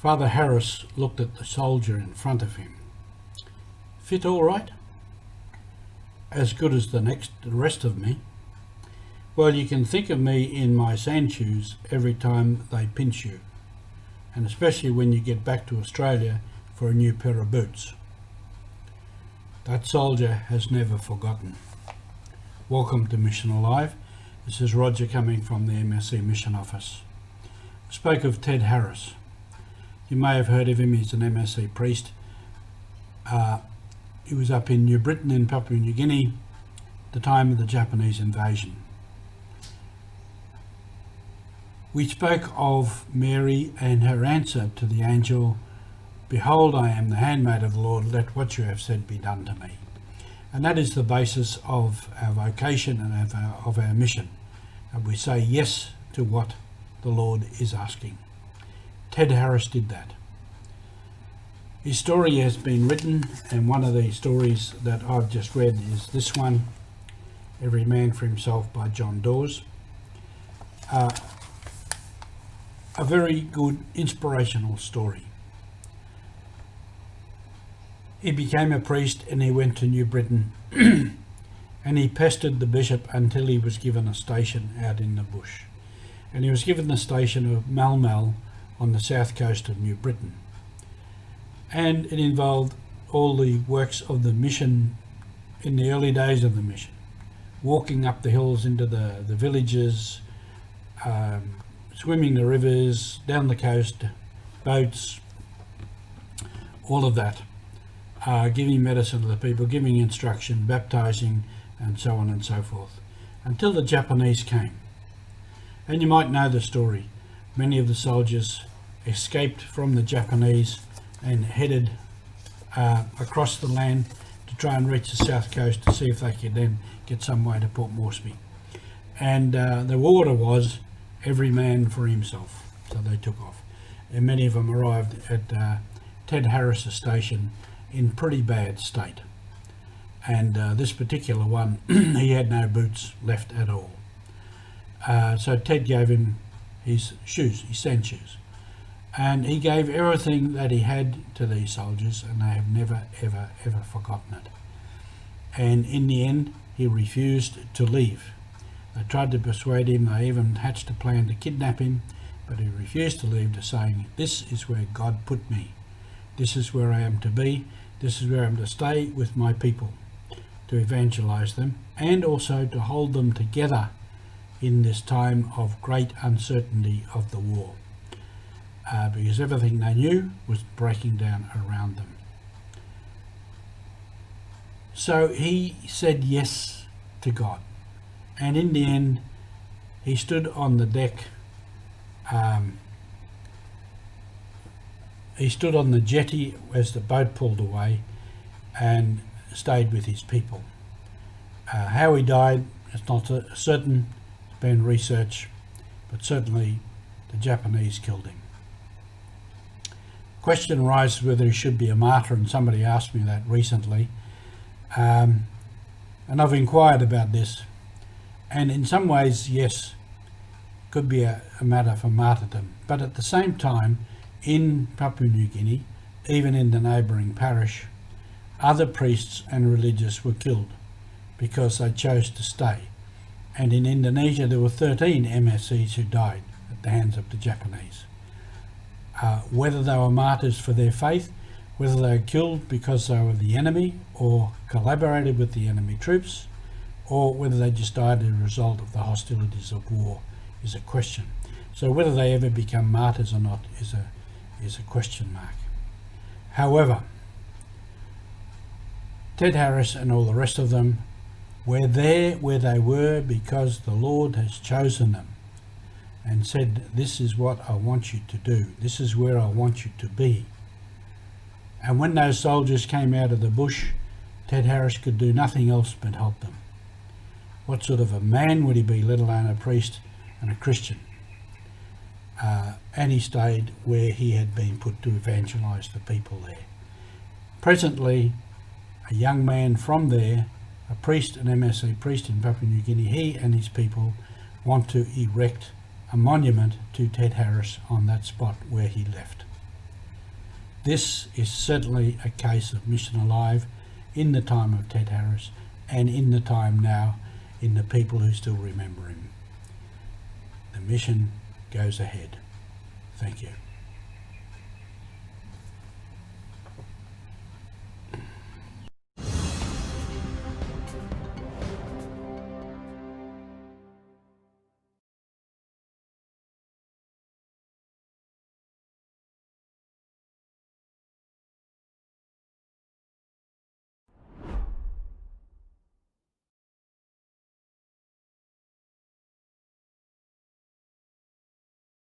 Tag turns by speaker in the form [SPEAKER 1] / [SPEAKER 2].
[SPEAKER 1] Father Harris looked at the soldier in front of him. Fit all right? As good as the rest of me. Well, you can think of me in my sand shoes every time they pinch you, and especially when you get back to Australia for a new pair of boots. That soldier has never forgotten. Welcome to Mission Alive. This is Roger coming from the MSC Mission Office. I spoke of Ted Harris. You may have heard of him. He's an MSC priest. He was up in New Britain in Papua New Guinea at the time of the Japanese invasion. We spoke of Mary and her answer to the angel, "Behold, I am the handmaid of the Lord, let what you have said be done to me." And that is the basis of our vocation and of our mission. And we say yes to what the Lord is asking. Ted Harris did that. His story has been written, and one of the stories that I've just read is this one, Every Man for Himself by John Dawes. A very good inspirational story. He became a priest and he went to New Britain and he pestered the bishop until he was given a station out in the bush. And he was given the station of Mal on the south coast of New Britain. And it involved all the works of the mission in the early days of the mission. Walking up the hills into the villages, swimming the rivers, down the coast, boats, all of that. Giving medicine to the people, giving instruction, baptizing, and so on and so forth, until the Japanese came. And you might know the story. Many of the soldiers escaped from the Japanese and headed across the land to try and reach the south coast to see if they could then get some way to Port Moresby. And the order was every man for himself. So they took off. And many of them arrived at Ted Harris' station in pretty bad state. And this particular one, he had no boots left at all. So Ted gave him his shoes, his sand shoes. And he gave everything that he had to these soldiers, and they have never, ever, ever forgotten it. And in the end, he refused to leave. They tried to persuade him, they even hatched a plan to kidnap him, but he refused to leave, to saying, "This is where God put me. This is where I am to be. This is where I am to stay with my people, to evangelize them, and also to hold them together in this time of great uncertainty of the war." Because everything they knew was breaking down around them. So he said yes to God. And in the end, he stood on the deck. He stood on the jetty as the boat pulled away and stayed with his people. How he died, it's not certain. It's been researched, but certainly the Japanese killed him. Question arises whether he should be a martyr, and somebody asked me that recently. And I've inquired about this. And in some ways, yes, could be a matter for martyrdom. But at the same time, in Papua New Guinea, even in the neighbouring parish, other priests and religious were killed because they chose to stay. And in Indonesia, there were 13 MSCs who died at the hands of the Japanese. Whether they were martyrs for their faith, whether they were killed because they were the enemy or collaborated with the enemy troops, or whether they just died as a result of the hostilities of war, is a question. So whether they ever become martyrs or not is a question mark. However, Ted Harris and all the rest of them were there where they were because the Lord has chosen them and said, "This is what I want you to do. This is where I want you to be." And when those soldiers came out of the bush, Ted Harris could do nothing else but help them. What sort of a man would he be, let alone a priest and a Christian? And he stayed where he had been put to evangelize the people there. Presently, a young man from there, a priest, an MSC priest in Papua New Guinea, he and his people want to erect a monument to Ted Harris on that spot where he left. This is certainly a case of mission alive in the time of Ted Harris, and in the time now in the people who still remember him. The mission goes ahead. Thank you.